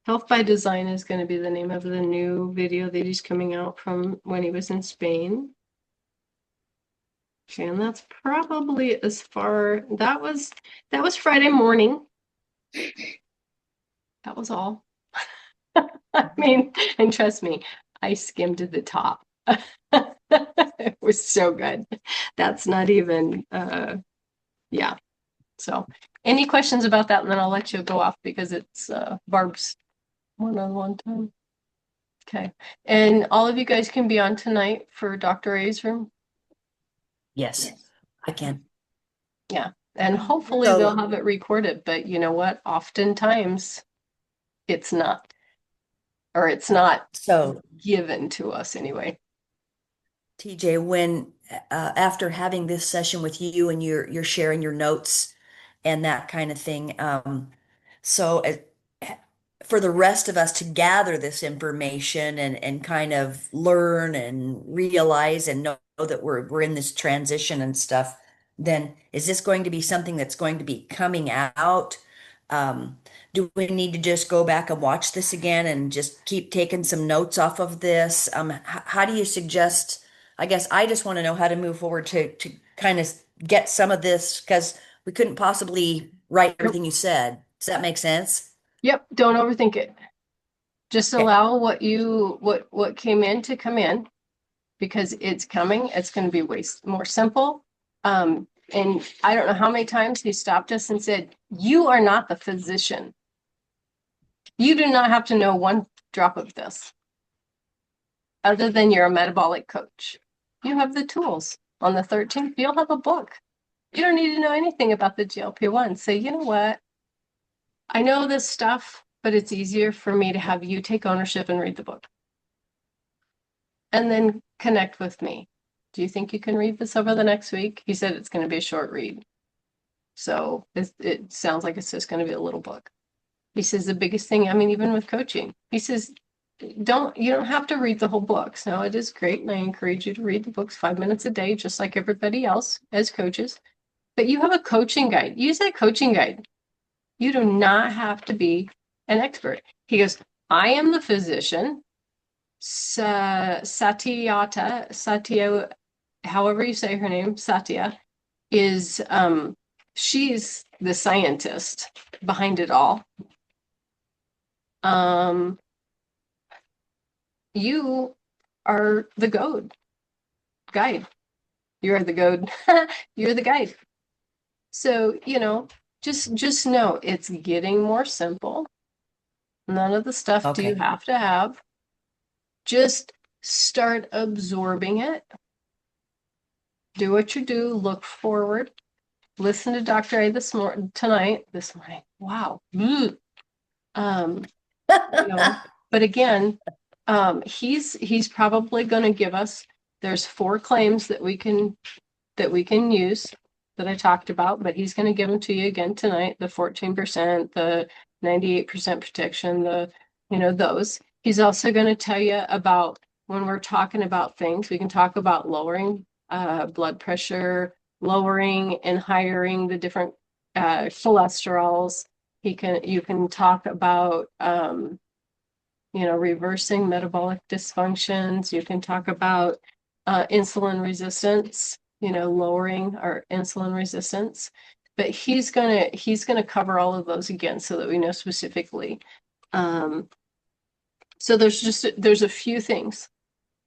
Health by Design is going to be the name of the new video that he's coming out from when he was in Spain. And that's probably as far, that was Friday morning. That was all. I mean, and trust me, I skimmed to the top. It was so good. That's not even, yeah. So any questions about that? And then I'll let you go off because it's Barb's one-on-one time. Okay. And all of you guys can be on tonight for Dr. A's room? Yes, I can. Yeah. And hopefully So- they'll have it recorded, but you know what? Oftentimes it's not, or it's not So given to us anyway. TJ, when after having this session with you and you're sharing your notes and that kind of thing, so for the rest of us to gather this information and kind of learn and realize and know that we're in this transition and stuff, then is this going to be something that's going to be coming out? Do we need to just go back and watch this again and just keep taking some notes off of this? How do you suggest? I guess I just want to know how to move forward to kind of get some of this because we couldn't possibly write everything you said. Does that make sense? Yep. Don't overthink it. Just Okay. allow what came in to come in because it's coming. It's going to be way more simple. And I don't know how many times he stopped us and said, you are not the physician. You do not have to know one drop of this. other than you're a metabolic coach. You have the tools. On the 13th, you'll have a book. You don't need to know anything about the GLP-1. Say, you know what? I know this stuff, but it's easier for me to have you take ownership and read the book. And then connect with me. Do you think you can read this over the next week? He said it's going to be a short read. So it sounds like it's just going to be a little book. He says the biggest thing, I mean, even with coaching, he says, you don't have to read the whole books. Now it is great, and I encourage you to read the books 5 minutes a day, just like everybody else as coaches. But you have a coaching guide. Use that coaching guide. You do not have to be an expert. He goes, I am the physician. Satya, however you say her name, Satya, is she's the scientist behind it all. You are the guide. You are the Goade. You're the guide. So, just know it's getting more simple. None of the stuff do you have to have. Just start absorbing it. Do what you do. Look forward. Listen to Dr. A this morning. Wow. But again, he's probably going to give us. There's 4 claims that we can use that I talked about, but he's going to give them to you again tonight. The 14%, the 98% protection, those. He's also going to tell you about when we're talking about things. We can talk about lowering blood pressure, lowering and hiring the different cholesterols. You can talk about reversing metabolic dysfunctions. You can talk about insulin resistance, lowering our insulin resistance. But he's gonna cover all of those again so that we know specifically. So there's a few things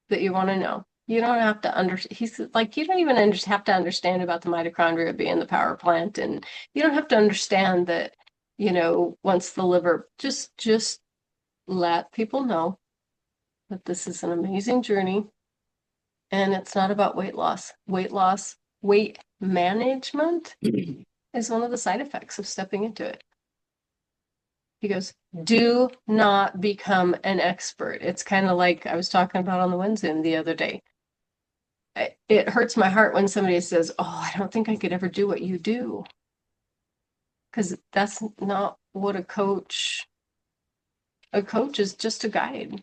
that you want to know. You don't have to he's like, you don't even have to understand about the mitochondria being the power plant, and you don't have to understand that, once the liver, just let people know that this is an amazing journey, and it's not about weight loss. Weight management is one of the side effects of stepping into it. He goes, do not become an expert. It's kind of like I was talking about on the Wednesday the other day. It hurts my heart when somebody says, oh, I don't think I could ever do what you do. Because that's not what a coach is, just a guide.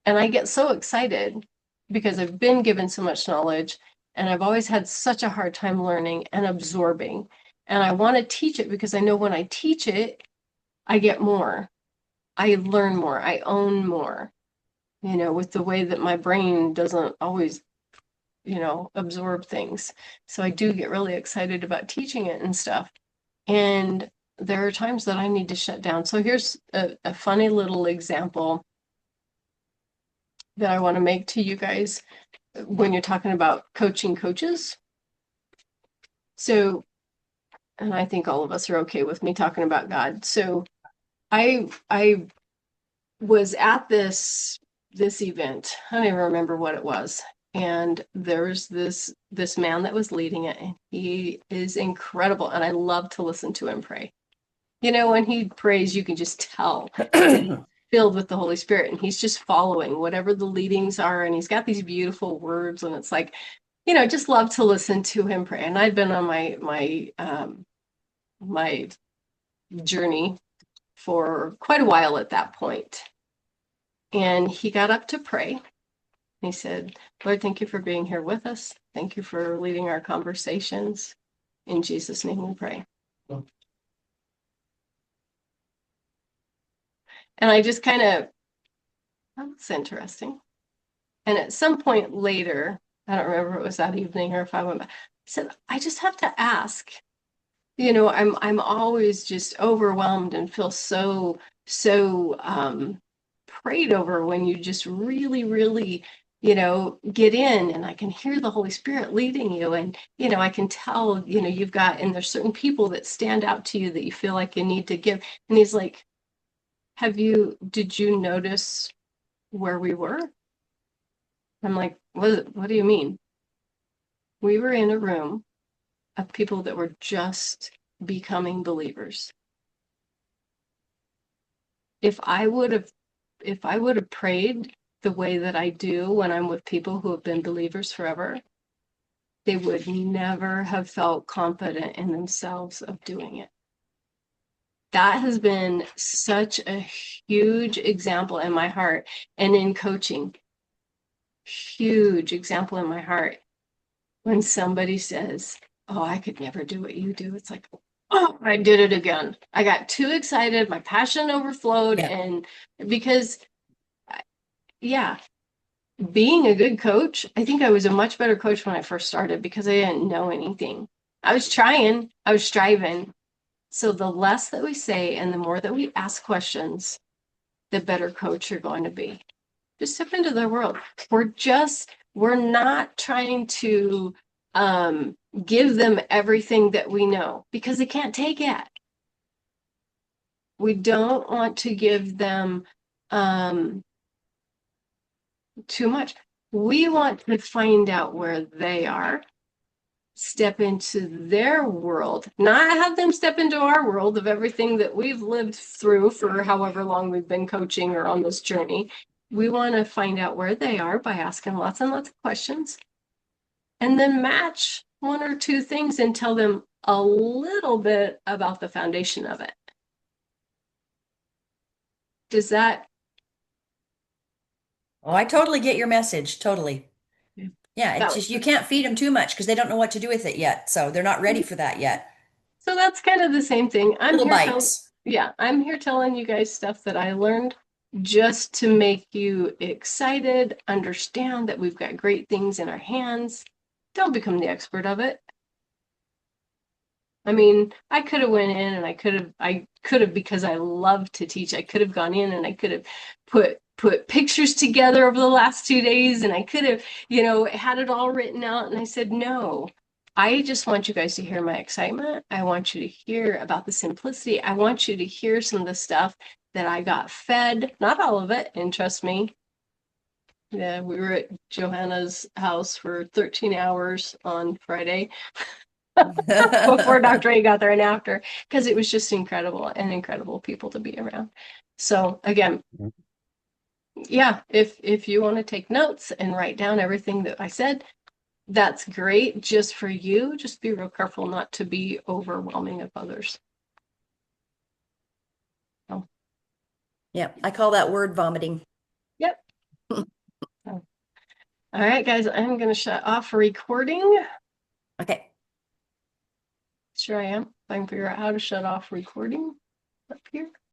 And I get so excited because I've been given so much knowledge, and I've always had such a hard time learning and absorbing. And I want to teach it because I know when I teach it, I get more. I learn more. I own more, with the way that my brain doesn't always, absorb things. So I do get really excited about teaching it and stuff. And there are times that I need to shut down. So here's a funny little example that I want to make to you guys when you're talking about coaching coaches. So, and I think all of us are okay with me talking about God. So I was at this event. I don't even remember what it was. And there was this man that was leading it, and he is incredible. And I love to listen to him pray. When he prays, you can just tell filled with the Holy Spirit, and he's just following whatever the leadings are. And he's got these beautiful words, and it's like, just love to listen to him pray. And I'd been on my journey for quite a while at that point. And he got up to pray. He said, Lord, thank you for being here with us. Thank you for leading our conversations. In Jesus' name we pray. And I just that's interesting. And at some point later, I don't remember if it was that evening or if I went back, I said, I just have to ask. I'm always just overwhelmed and feel so prayed over when you just really, really, get in, and I can hear the Holy Spirit leading you. And, I can tell, you've got, and there's certain people that stand out to you that you feel like you need to give. And he's like, did you notice where we were? I'm like, what do you mean? We were in a room of people that were just becoming believers. If I would have prayed the way that I do when I'm with people who have been believers forever, they would never have felt confident in themselves of doing it. That has been such a huge example in my heart and in coaching. Huge example in my heart. When somebody says, "Oh, I could never do what you do," it's like, "Oh, I did it again." I got too excited, my passion overflowed, Yeah. and because, yeah, being a good coach, I think I was a much better coach when I first started because I didn't know anything. I was trying, I was striving. So the less that we say and the more that we ask questions, the better coach you're going to be. Just step into their world. We're not trying to give them everything that we know because they can't take it. We don't want to give them too much. We want to find out where they are, step into their world, not have them step into our world of everything that we've lived through for however long we've been coaching or on this journey. We want to find out where they are by asking lots and lots of questions and then match one or two things and tell them a little bit about the foundation of it. Does that? Oh, I totally get your message. Totally. Yeah, it's That just you can't feed them too much because they don't know what to do with it yet. So they're not ready for that yet. So that's kind of the same thing. Little bites. I'm here telling you guys stuff that I learned just to make you excited, understand that we've got great things in our hands. Don't become the expert of it. I mean, I could have went in and I could have because I love to teach. I could have gone in and I could have put pictures together over the last 2 days and I could have, had it all written out. And I said, no, I just want you guys to hear my excitement. I want you to hear about the simplicity. I want you to hear some of the stuff that I got fed, not all of it. And trust me, yeah, we were at Johanna's house for 13 hours on Friday before Dr. A got there and after, because it was just incredible and incredible people to be around. So again, yeah, if you want to take notes and write down everything that I said, that's great just for you. Just be real careful not to be overwhelming of others. So, Yeah, I call that word vomiting. yep. So, all right, guys, I'm going to shut off recording. Okay. Sure I am. If I can figure out how to shut off recording up here.